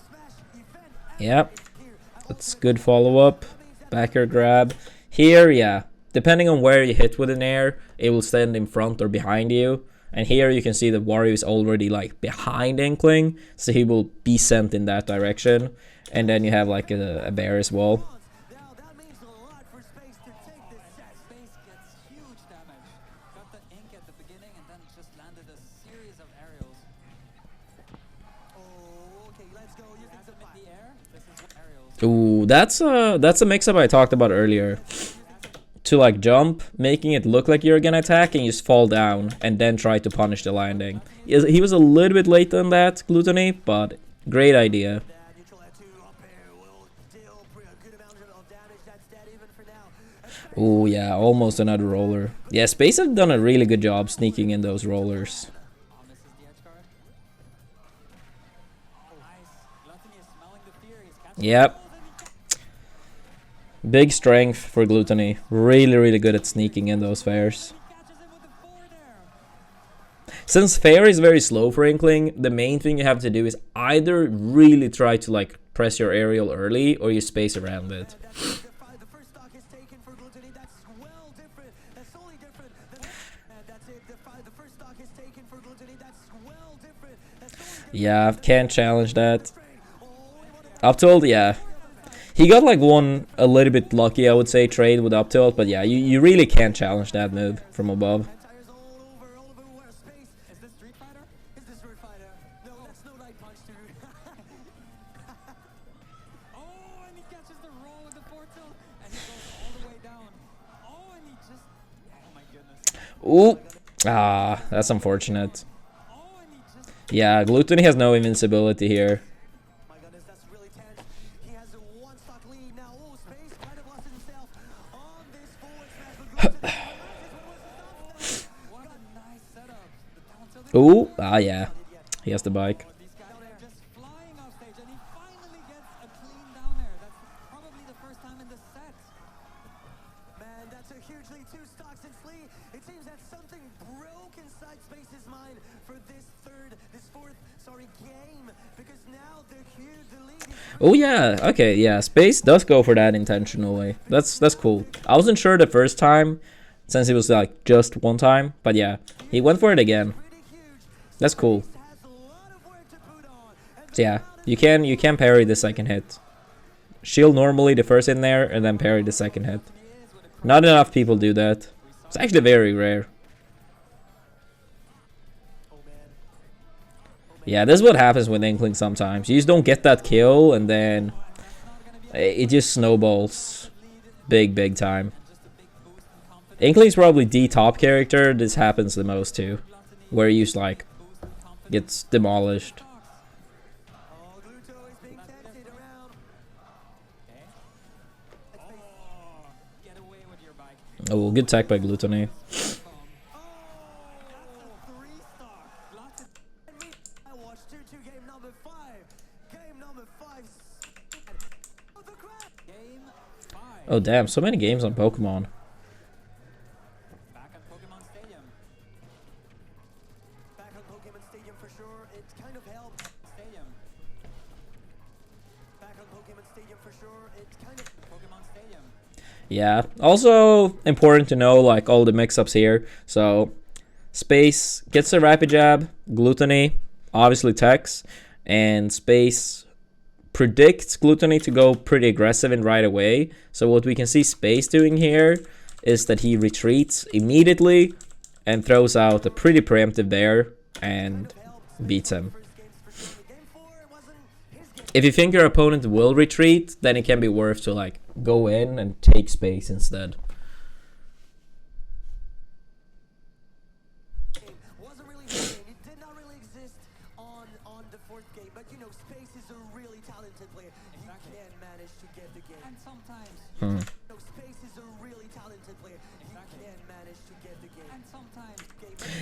Smash event Yep. here. That's good follow-up. Backer grab. Here, yeah. Depending on where you hit with an air, it will stand in front or behind you. And here you can see that Wario is already like behind Inkling, so he will be sent in that direction. And then you have like a bear as well. Now that means a lot for Space to take this set. Space gets huge damage. Got the ink at the beginning and then just landed a series of aerials. Oh, okay, let's go. You As can him in the air, this is aerials. Ooh, that's a mix-up I talked about earlier. To like jump, making it look like you're gonna attack and you just fall down and then try to punish the landing. He was a little bit late on that, Glutonny, but great idea. that neutral at 2 up air will deal a good amount of damage. That's dead even for now. Ooh, yeah, almost another roller. Yeah, Space have done a really good job sneaking in those rollers. Misses the edge guard. Nice. Glutonny is smelling the fear. He's catching Yep. Big strength for Glutonny. Really good at sneaking in those fairs. catches him with the forward air. Since fair is very slow for Inkling, the main thing you have to do is either really try to like press your aerial early or you space around it. The first stock is taken for Glutonny. That's well different. That's totally different. And that's it. The first stock is taken for Glutonny. That's well different. That's totally different. Yeah, can't challenge that. Up tilt, yeah. He got like one a little bit lucky, I would say, trade with up tilt, but yeah, you really can't challenge that move from above. Tires all over where Space. Is this Street Fighter? Is this Street Fighter? No, that's no light punch, dude. Oh, and he catches the roll with the forward tilt. And he goes all the way down. Oh, and he just... Oh my goodness. Ooh. Ah, that's unfortunate. Oh, and he just... Yeah, Glutonny has no invincibility here. My goodness, that's really tense. He has a one stock lead now. Oh, Space might have lost himself on this forward smash, but Ooh, ah yeah, he has the bike. These guys are just flying off stage, and he finally gets a clean down air. That's probably the first time in the set. Man, that's a huge lead. 2 stocks in Slee. It seems that something broke inside Space's mind for this fourth game, because now the lead is Oh yeah, okay, yeah. Space does go for that intentionally. That's cool. I wasn't sure the first time, since it was like just one time, but yeah, he went for it again. pretty huge. That's cool. Has a lot of work to put on. And So yeah, you can parry the second hit. Shield normally the first in there, and then parry the second hit. Not enough people do that. It's actually very rare. Yeah, this is what happens with Inkling sometimes. You just don't get that kill, and then it just snowballs big time. Inkling's probably the top character this happens the most to, where he just like gets demolished. oh, Gluto is being tested around. Oh, get away with your bike. Oh, good tech by Glutonny. Oh, that's a 3-star. Glutonny. And me, I watched 2-2 game number 5. Game number 5. Oh, the crap. Game 5. Oh damn, so many games on Pokemon. Back at Pokemon Stadium. Back on Pokemon Stadium for sure. It kind of helped. Stadium. Back on Pokemon Stadium for sure. It kind of. Pokemon Stadium. Yeah, also important to know like all the mix-ups here. So Space gets a rapid jab, Glutonny obviously techs, and Space predicts Glutonny to go pretty aggressive and right away. So what we can see Space doing here is that he retreats immediately and throws out a pretty preemptive bear and beats him. First games for sure. Game 4, it wasn't his game. If you think your opponent will retreat, then it can be worth to like go in and take Space instead. Wasn't really his game. It did not really exist on the 4th game. But you know, Space is a really talented player. He can manage to get the game. And sometimes. Hmm. No, Space is a really talented player. He can manage to get the game. And sometimes.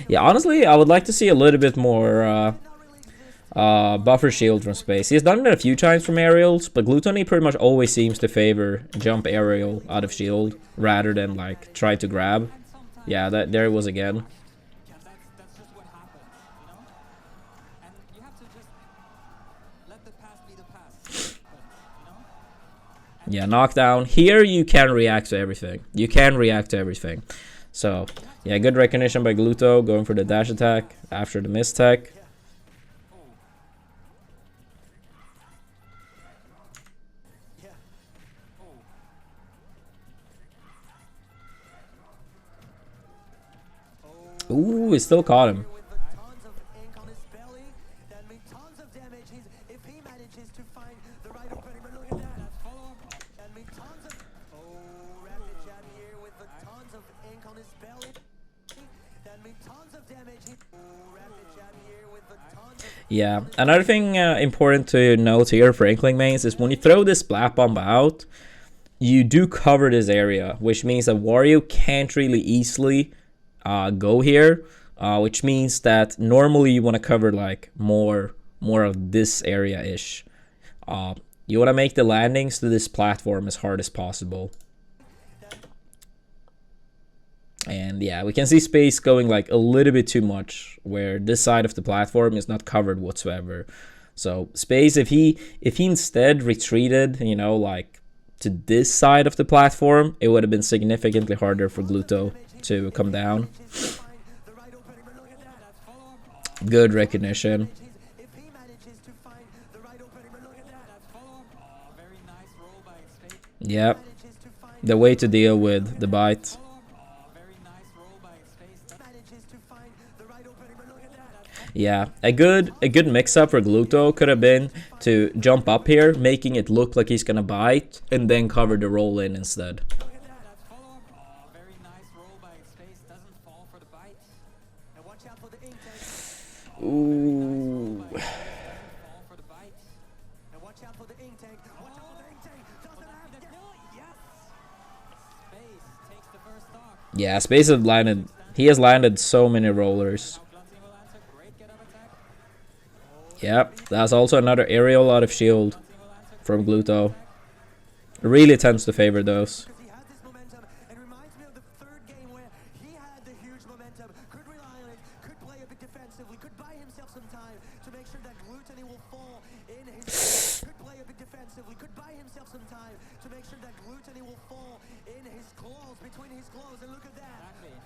Yeah, honestly, I would like to see a little bit more Not really exist. buffer shield from Space. He's done it a few times from aerials, but Glutonny pretty much always seems to favor jump aerial out of shield rather than like try to grab. And sometimes. Yeah, that there it was again. Yeah, that's just what happens, you know? And you have to just let the past be the past. You know? Yeah, knockdown. Here you can react to everything. You can react to everything. So, yeah, good recognition by Gluto, going for the dash attack after the miss tech. Yeah. Ooh, he still caught him. With the tons of ink on his belly, that means tons of damage. If he manages to find the right opening, but look at that. Follow-up. That means tons of. Oh, rapid jab here with the tons of ink on his belly. That means tons of damage. Oh, rapid jab here with the tons of. Yeah, another thing important to note here for Inkling mains is when you throw this Splat Bomb out, you do cover this area, which means that Wario can't really easily go here, which means that normally you want to cover like more of this area-ish. You want to make the landings to this platform as hard as possible. And yeah, we can see Space going like a little bit too much, where this side of the platform is not covered whatsoever. So Space, if he instead retreated, you know, like to this side of the platform, it would have been significantly harder for Gluto to come down. Find the right opening, but look at that. Good recognition. If he manages to find the right opening, but look at that. Follow-up. Oh, very nice roll by Space. Yep, Manages to find the way to deal with the bite. Follow-up. Oh, very nice roll by Space. manages to find the right opening, but look at that. Yeah, a good mix-up for Gluto could have been to jump up here, making it look like he's gonna bite, and then cover the roll in instead. Look at that. Follow-up. Oh, very nice roll by Space. Doesn't fall for the bite. And watch out for the ink tank. Ooh. Fall for the bite. And watch out for the ink tank. Watch out for the ink tank. Doesn't have The to kill. Yes. Space takes the first stock. Yeah, Space has landed. He has landed so many rollers. Now Glutonny will answer. Great Yep, that's also another aerial out of shield from Gluto. Really tends to favor those. Because he has this momentum. It reminds me of the third game where he had the huge momentum, could rely on it, could play a bit defensively, could buy himself some time to make sure that Glutonny will fall in his could play a bit defensively, could buy himself some time to make sure that Glutonny will fall in his claws, between his claws, and look at that. Exactly.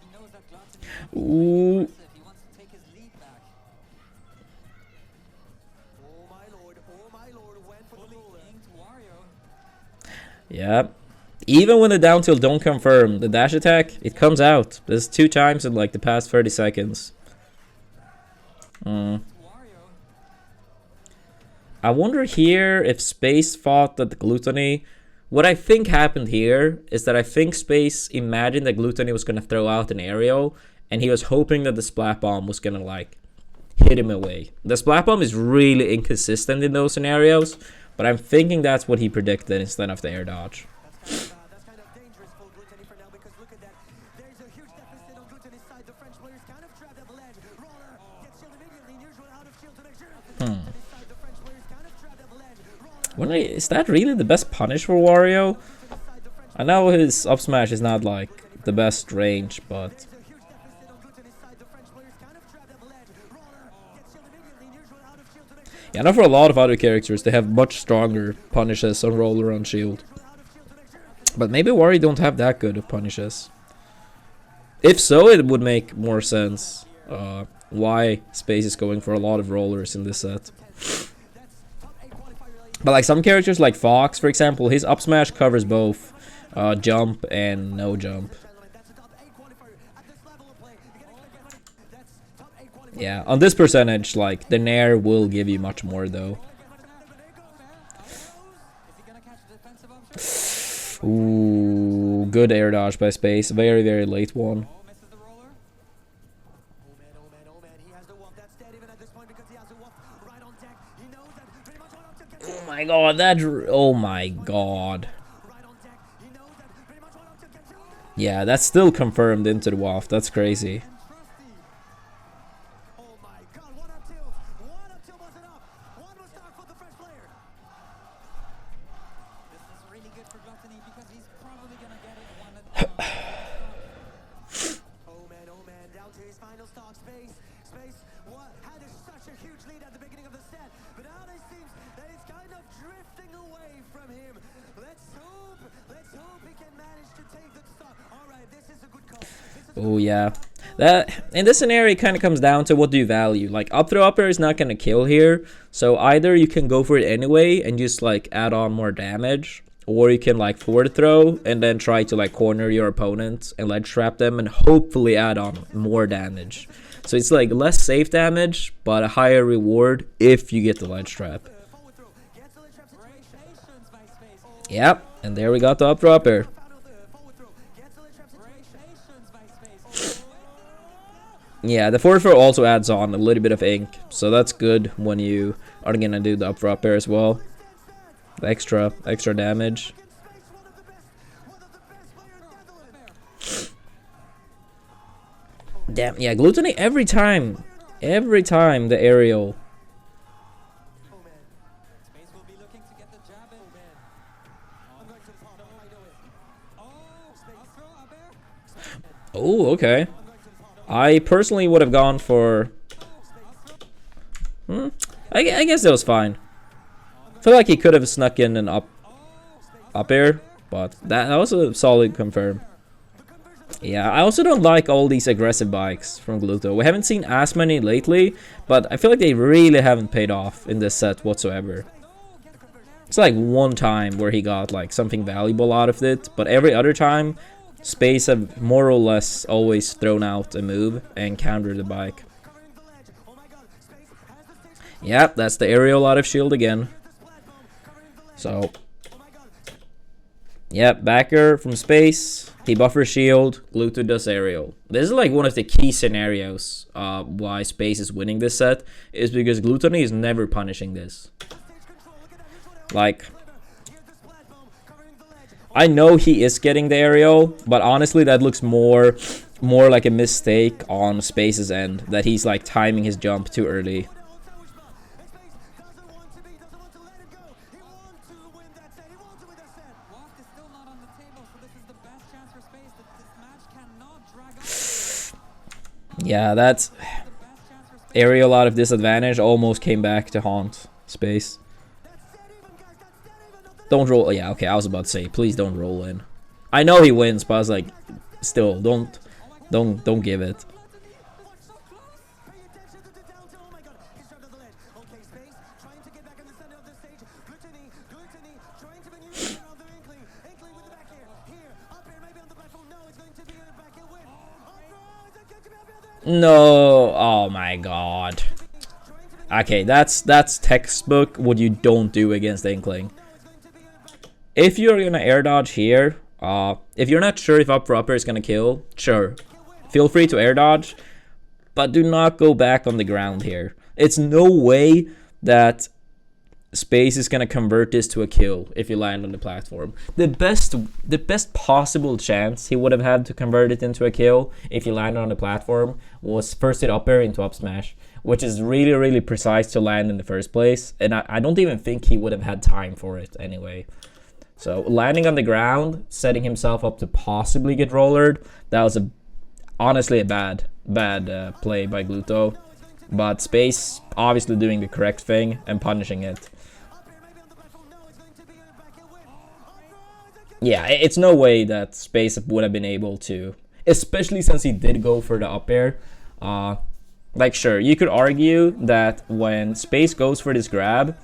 He knows that Glutonny Ooh. aggressive. He wants to take his lead back. Oh my lord, went for the ruler. Inked Wario. Yep. Even when the down tilt don't confirm the dash attack, it comes out. There's 2 times in like the past 30 seconds. Wario. I wonder here if Space thought that the Glutonny... What I think happened here is that I think Space imagined that Glutonny was going to throw out an aerial, and he was hoping that the Splat Bomb was going to like hit him away. The Splat Bomb is really inconsistent in those scenarios, but I'm thinking that's what he predicted instead of the air dodge. That's kind of dangerous for Glutonny for now, because look at that. There's a huge deficit on Glutonny's side. The French player's kind of trapped at the ledge. Roller gets shield immediately. Unusual out of shield to make sure. Glutonny's side, the French player's kind of trapped at the ledge. Roller Is that really the best punish for Wario? I know his up smash is not like the best range, but there's a huge deficit on Glutonny's side. The French player's kind of trapped at the ledge. Roller gets shield immediately. Unusual out of shield to make sure. yeah, I know for a lot of other characters they have much stronger punishes on roller on shield. But maybe Wario don't have that good of punishes. If so, it would make more sense why Space is going for a lot of rollers in this set. But like some characters like Fox, for example, his up smash covers both jump and no jump. That's a top 8 qualifier at this level of play. You can expect that. That's top 8 qualifier. Yeah, on this percentage, like the Nair will give you much more though. Is he gonna catch a defensive option? Ooh, good air dodge by Space. Very, very late one. Oh, misses the roller. Oh man, he has the wolf. That's dead even at this point because he has the wolf right on deck. He knows that pretty much one option can Oh my god, that... Oh my god. right on deck. He knows that pretty much one option can kill. Yeah, that's still confirmed into the waft. That's crazy. Oh my god, one up tilt. One up tilt was enough. One was knocked for the French player. This is really good for Glutonny because he's probably gonna get it one at Oh man, down to his final stock. Space what had such a huge lead at the beginning of the set, but now it seems that it's kind of drifting away from him. Let's hope he can manage to take the stock. All right, this is a good call. Oh yeah. That in this scenario it kind of comes down to what do you value. Like up throw upper is not gonna kill here, so either you can go for it anyway and just like add on more damage, or you can like forward throw and then try to like corner your opponent and ledge trap them and hopefully add on more damage. So it's like less safe damage but a higher reward if you get the ledge trap. Forward throw gets the trap situation. Patience by Space. Yep, and there we got the up throw upper. Forward throw gets the trap situation. Patience by Space. Yeah, the forward throw also adds on a little bit of ink, so that's good when you are gonna do the up throw upper as well. The extra damage. One of the best player in Netherlands. Damn, yeah, Glutonny every time the aerial. Oh man, Space will be looking to get the jab in. I'm going to the pop. I know it. Oh, up throw, up air. Oh, okay. I personally would have gone for. I guess that was fine. I feel like he could have snuck in an up air, but that was a solid confirm. Yeah, I also don't like all these aggressive bikes from Gluto. We haven't seen as many lately, but I feel like they really haven't paid off in this set whatsoever. It's like one time where he got like something valuable out of it, but every other time, Space have more or less always thrown out a move and countered the bike. Yep, that's the aerial out of shield again. So, yep, backer from Space. He buffers shield, Gluto does aerial. This is like one of the key scenarios why Space is winning this set, is because Glutonny is never punishing this. Like, I know he is getting the aerial, but honestly that looks more like a mistake on Space's end, that he's like timing his jump too early. Yeah, that's aerial out of disadvantage almost came back to haunt Space. Don't roll. Yeah, okay, I was about to say, please don't roll in. I know he wins, but I was like, still, don't give it. No, oh my god. Okay, that's textbook what you don't do against Inkling. If you're gonna air dodge here, if you're not sure if up for upper is gonna kill, sure, feel free to air dodge, but do not go back on the ground here. It's no way that Space is gonna convert this to a kill if you land on the platform. The best possible chance he would have had to convert it into a kill if you landed on the platform was first hit up air into up smash, which is really precise to land in the first place, and I don't even think he would have had time for it anyway. So landing on the ground, setting himself up to possibly get rollered, that was honestly a bad play by Gluto, but Space obviously doing the correct thing and punishing it. Yeah, it's no way that Space would have been able to, especially since he did go for the up air. Like, sure, you could argue that when Space goes for this grab,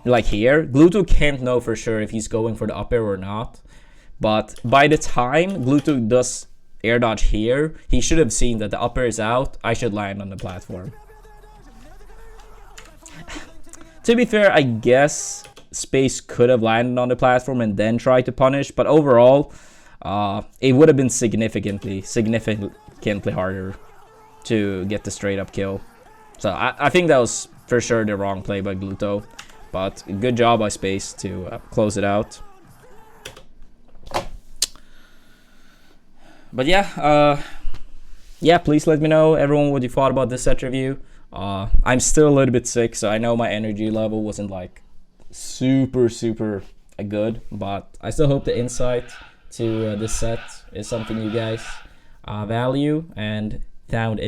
like here, Gluto can't know for sure if he's going for the up air or not. But by the time Gluto does air dodge here, he should have seen that the up air is out. I should land on the platform. To be fair, I guess Space could have landed on the platform and then tried to punish, but overall, it would have been significantly harder to get the straight up kill. So I think that was for sure the wrong play by Gluto, but good job by Space to close it out. But yeah, please let me know, everyone, what you thought about this set review. I'm still a little bit sick, so I know my energy level wasn't like super good, but I still hope the insight to this set is something you guys value and found